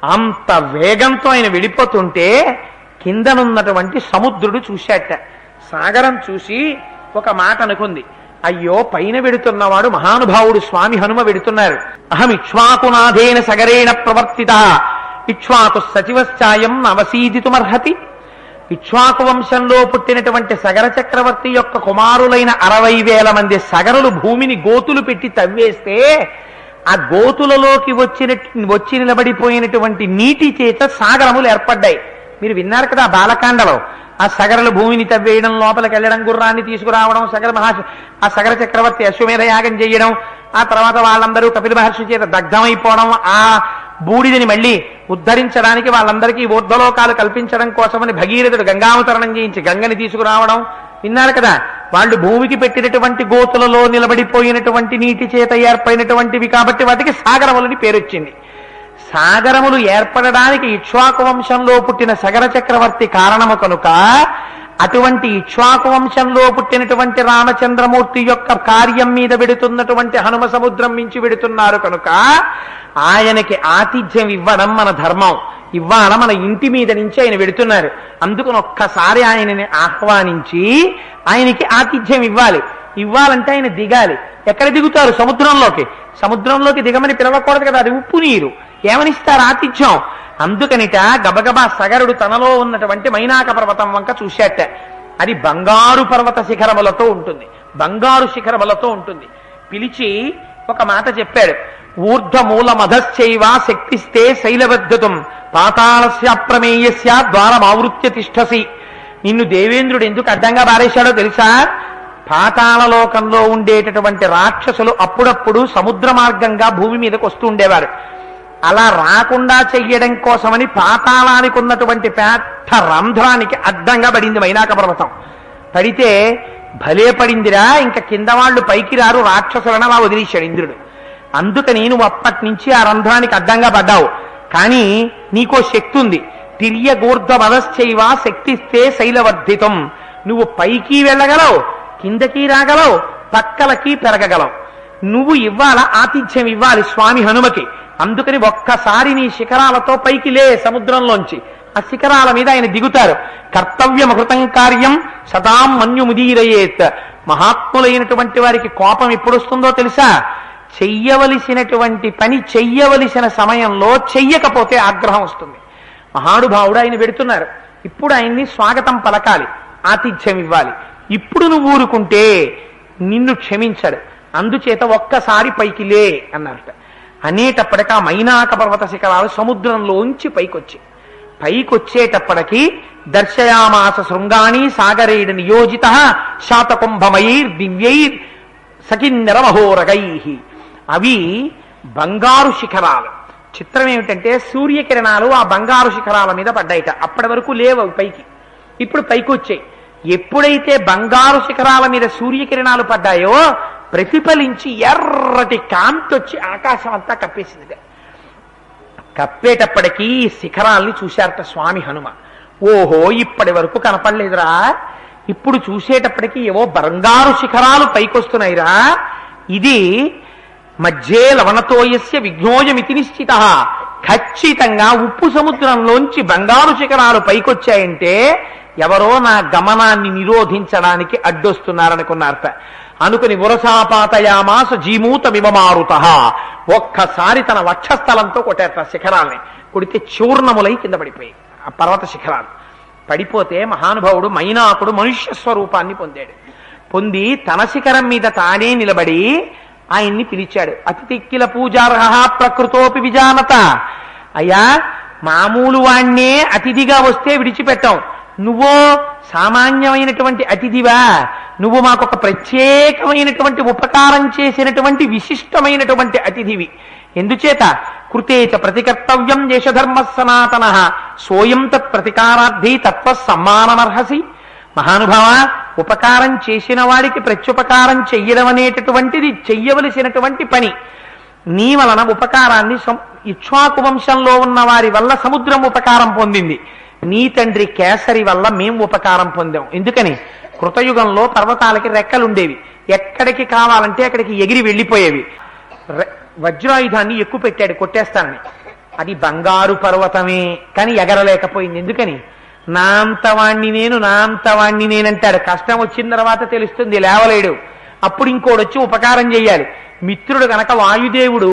అంత వేగంతో ఆయన వెళ్ళిపోతుంటే కిందనున్నటువంటి సముద్రుడు చూశాట. సాగరం చూసి ఒక మాట అనుకుంది, అయ్యో పైన వెడుతున్నవాడు మహానుభావుడు స్వామి హనుమ వెడుతున్నారు. అహం ఇక్ష్వాకునాథేన సగరేణ ప్రవర్తిత ఇక్ష్వాకు సచివశ్చాయం నవసీదితుమర్హతి. ఇక్ష్వాకు వంశంలో పుట్టినటువంటి సగర చక్రవర్తి యొక్క కుమారులైన 60,000 మంది సగరులు భూమిని గోతులు పెట్టి తవ్వేస్తే ఆ గోతులలోకి వచ్చి నిలబడిపోయినటువంటి నీటి చేత సాగరములు ఏర్పడ్డాయి. మీరు విన్నారు కదా బాలకాండలో. ఆ సగరలు భూమిని తవ్వేయడం, లోపలికి వెళ్ళడం, గుర్రాన్ని తీసుకురావడం, ఆ సగర చక్రవర్తి అశ్వమేధ యాగం చేయడం, ఆ తర్వాత వాళ్ళందరూ కపిల మహర్షి చేత దగ్ధమైపోవడం, ఆ బూడిదని మళ్ళీ ఉద్ధరించడానికి వాళ్ళందరికీ ఊర్ధ్వలోకాలు కల్పించడం కోసమని భగీరథుడు గంగావతరణం చేయించి గంగని తీసుకురావడం విన్నారు కదా. వాళ్ళు భూమికి పెట్టినటువంటి గోతులలో నిలబడిపోయినటువంటి నీటి చేత ఏర్పడినటువంటివి కాబట్టి వాటికి సాగరములని పేరొచ్చింది. సాగరములు ఏర్పడడానికి ఇక్ష్వాకు వంశంలో పుట్టిన సగర చక్రవర్తి కారణము కనుక అటువంటి ఇక్ష్వాకు వంశంలో పుట్టినటువంటి రామచంద్రమూర్తి యొక్క కార్యం మీద వెడుతున్నటువంటి హనుమ సముద్రం మించి వెడుతున్నారు కనుక ఆయనకి ఆతిథ్యం ఇవ్వడం మన ధర్మం. ఇవాళ మన ఇంటి మీద నుంచి ఆయన వెడుతున్నారు. అందుకని ఒక్కసారి ఆయనని ఆహ్వానించి ఆయనకి ఆతిథ్యం ఇవ్వాలి. ఇవ్వాలంటే ఆయన దిగాలి. ఎక్కడ దిగుతారు? సముద్రంలోకి. సముద్రంలోకి దిగమని పిలవకూడదు కదా, అది ఉప్పు నీరు. ఏమనిస్తారు? ఆతిథ్యం. అందుకనిట గబగబా సగరుడు తనలో ఉన్నటువంటి మైనాక పర్వతం వంక చూశాట. అది బంగారు పర్వత శిఖరములతో ఉంటుంది, బంగారు శిఖరములతో ఉంటుంది. పిలిచి ఒక మాట చెప్పాడు, ఊర్ధ్వమూల మధశ్చైవ శక్తిస్తే శైలవద్ధతం పాతాళస్య అప్రమేయస్య ద్వారమావృత్య తిష్టసి. నిన్ను దేవేంద్రుడు ఎందుకు అడ్డంగా బారేశాడో తెలుసా? పాతాళలోకంలో ఉండేటటువంటి రాక్షసులు అప్పుడప్పుడు సముద్ర మార్గంగా భూమి మీదకి వస్తూ ఉండేవారు. అలా రాకుండా చెయ్యడం కోసమని పాతాళానికి ఉన్నటువంటి పెద్ద రంధ్రానికి అడ్డంగా పడింది మైనాక పర్వతం. పడితే భలే పడిందిరా, ఇంకా కింద వాళ్ళు పైకి రారు రాక్షసులను అలా వదిలేశాడు ఇంద్రుడు. అందుకని నువ్వు అప్పటి నుంచి ఆ రంధ్రానికి అడ్డంగా పడ్డావు. కానీ నీకో శక్తి ఉంది. తిర్యగూర్ధ మదశ్చైవ శక్తిస్తే శైలవర్ధితం. నువ్వు పైకి వెళ్ళగలవు, కిందకి రాగలవు, పక్కలకి పెరగగలవు. నువ్వు ఇవ్వాల ఆతిథ్యం ఇవ్వాలి స్వామి హనుమకి. అందుకని ఒక్కసారి నీ శిఖరాలతో పైకి లే సముద్రంలోంచి. ఆ శిఖరాల మీద ఆయన దిగుతారు. కర్తవ్యమకృతం కార్యం సదాం మన్యుముదీరయేత్. మహాత్ములైనటువంటి వారికి కోపం ఎప్పుడు వస్తుందో తెలుసా? చెయ్యవలసినటువంటి పని చెయ్యవలసిన సమయంలో చెయ్యకపోతే ఆగ్రహం వస్తుంది. మహానుభావుడు ఆయన పెడుతున్నారు. ఇప్పుడు ఆయన్ని స్వాగతం పలకాలి, ఆతిథ్యం ఇవ్వాలి. ఇప్పుడు నువ్వు ఊరుకుంటే నిన్ను క్షమించడు. అందుచేత ఒక్కసారి పైకి లే అన్నారట. అనేటప్పటికీ ఆ మైనాక పర్వత శిఖరాలు సముద్రంలోంచి పైకొచ్చేటప్పటికి దర్శయామాస శృంగాణి సాగరేణ నియోజిత శాతకుంభమయైర్ దివ్యైర్ సకిన్నర మహోరగై. అవి బంగారు శిఖరాలు. చిత్రం ఏమిటంటే సూర్యకిరణాలు ఆ బంగారు శిఖరాల మీద పడ్డాయిట. అప్పటి వరకు లేవు పైకి, ఇప్పుడు పైకి వచ్చాయి. ఎప్పుడైతే బంగారు శిఖరాల మీద సూర్యకిరణాలు పడ్డాయో ప్రతిఫలించి ఎర్రటి కాంతి వచ్చి ఆకాశం అంతా కప్పేసింది. కప్పేటప్పటికీ శిఖరాల్ని చూశారట స్వామి హనుమ. ఓహో, ఇప్పటి వరకు కనపడలేదురా, ఇప్పుడు చూసేటప్పటికీ ఏవో బంగారు శిఖరాలు పైకొస్తున్నాయిరా. ఇది మధ్యే లవణతోయస్య విఘ్నోయమితి నిశ్చిత. ఖచ్చితంగా ఉప్పు సముద్రంలోంచి బంగారు శిఖరాలు పైకొచ్చాయంటే ఎవరో నా గమనాన్ని నిరోధించడానికి అడ్డొస్తున్నారనుకున్నారట. అనుకుని వరసాపాతయామాస జీమూత వివమారుత. ఒక్కసారి తన వక్షస్థలంతో కొట్టారట శిఖరాల్ని. కొడితే చూర్ణములై కింద పడిపోయి ఆ పర్వత శిఖరాలు. పడిపోతే మహానుభావుడు మైనాకుడు మనుష్య స్వరూపాన్ని పొంది తన శిఖరం మీద తానే నిలబడి ఆయన్ని పిలిచాడు. అతిథిక్కిల పూజార్హ ప్రకృతోపి విజానత. అయ్యా, మామూలు వాణ్ణే అతిథిగా వస్తే విడిచిపెట్టాం, నువ్వో సామాన్యమైనటువంటి అతిథివా? నువ్వు మాకొక ప్రత్యేకమైనటువంటి ఉపకారం చేసినటువంటి విశిష్టమైనటువంటి అతిథివి. ఎందుచేత? కృతేచ ప్రతికర్తవ్యం దేశధర్మ సనాతన సోయం తత్ ప్రతికారార్థి తత్వ సమ్మానమర్హసి. మహానుభావ, ఉపకారం చేసిన వాడికి ప్రత్యుపకారం చెయ్యడం అనేటటువంటిది చెయ్యవలసినటువంటి పని. నీ వలన ఉపకారాన్ని ఇక్ష్వాకు వంశంలో ఉన్న వారి వల్ల సముద్రం ఉపకారం పొందింది. నీ తండ్రి కేసరి వల్ల మేము ఉపకారం పొందాం. ఎందుకని? కృతయుగంలో పర్వతాలకి రెక్కలుండేవి, ఎక్కడికి కావాలంటే అక్కడికి ఎగిరి వెళ్ళిపోయేవి. వజ్రాయుధాన్ని ఎక్కువ పెట్టాడు కొట్టేస్తానని. అది బంగారు పర్వతమే, కానీ ఎగరలేకపోయింది. ఎందుకని? నా అంతవాణ్ణి నేనంటాడు. కష్టం వచ్చిన తర్వాత తెలుస్తుంది లేవలేడు. అప్పుడు ఇంకోడు వచ్చి ఉపకారం చెయ్యాలి. మిత్రుడు గనక వాయుదేవుడు